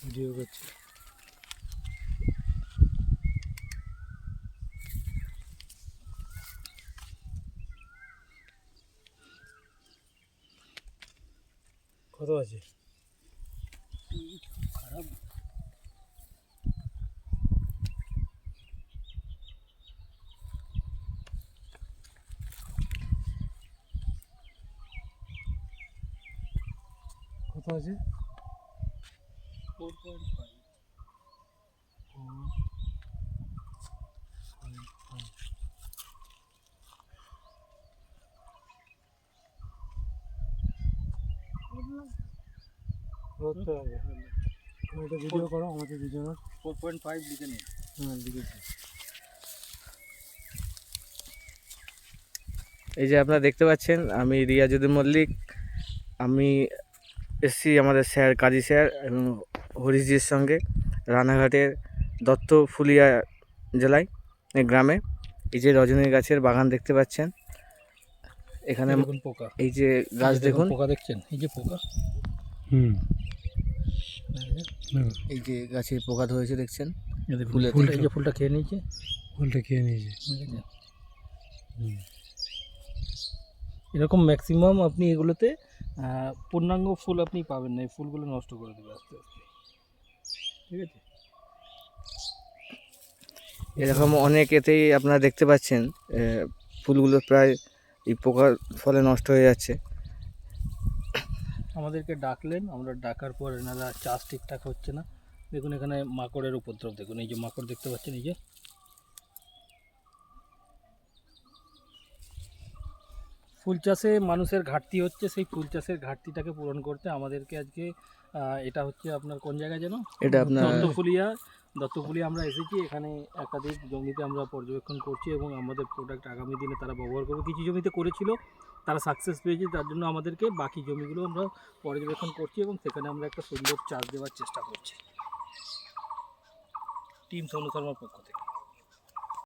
Video করছে। কত আছে? খারাপ। কত আছে? 4.5। ভিডিও করো আমাদের দুজনের। 4.5 লিখে নিন। হ্যাঁ লিখেছি। এই যে আপনারা দেখতে পাচ্ছেন, আমি রিয়াজুদ্দিন মল্লিক। আমি এসছি আমাদের স্যার কাজী স্যার এবং হরিশজির সঙ্গে রানাঘাটের দত্তফুলিয়া জেলায় গ্রামে। এই যে রজনী গাছের বাগান দেখতে পাচ্ছেন, এখানে দেখুন পোকা, এই যে গাছ দেখুন, পোকা দেখছেন, এই যে পোকা। এই যে গাছে পোকা ধরেছে দেখছেন, ফুলটা, এই যে ফুলটা খেয়ে নিয়েছে, এরকম ম্যাক্সিমাম আপনি এগুলোতে পূর্ণাঙ্গ ফুল আপনি পাবেন না, এই ফুলগুলো নষ্ট করে দেবে আস্তে আস্তে, ঠিক আছে। এরকম অনেক এতেই আপনারা দেখতে পাচ্ছেন ফুলগুলো প্রায় এই পোকার ফলে নষ্ট হয়ে যাচ্ছে। আমাদেরকে ডাকলেন, আমরা ডাকার পর এনারা চাষ ঠিকঠাক হচ্ছে না। দেখুন এখানে মাকড়ের উপদ্রব দেখুন, এই যে মাকড় দেখতে পাচ্ছেন, এই যে ফুল চাষে মানুষের ঘাটতি হচ্ছে, সেই ফুল চাষের ঘাটতিটাকে পূরণ করতে আমাদেরকে আজকে এটা হচ্ছে আপনার কোন জায়গায় যেন, এটা আপনার দত্তফুলিয়া আমরা এসেছি। এখানে একাধিক জমিতে আমরা পর্যবেক্ষণ করছি এবং আমাদের প্রোডাক্ট আগামী দিনে তারা ব্যবহার করবে। কিছু জমিতে করেছিল, তারা সাকসেস পেয়েছে, তার জন্য আমাদেরকে বাকি জমিগুলো আমরা পর্যবেক্ষণ করছি এবং সেখানে আমরা একটা সুন্দর চাষ দেওয়ার চেষ্টা করছি টিম সোনু শর্মার পক্ষ থেকে।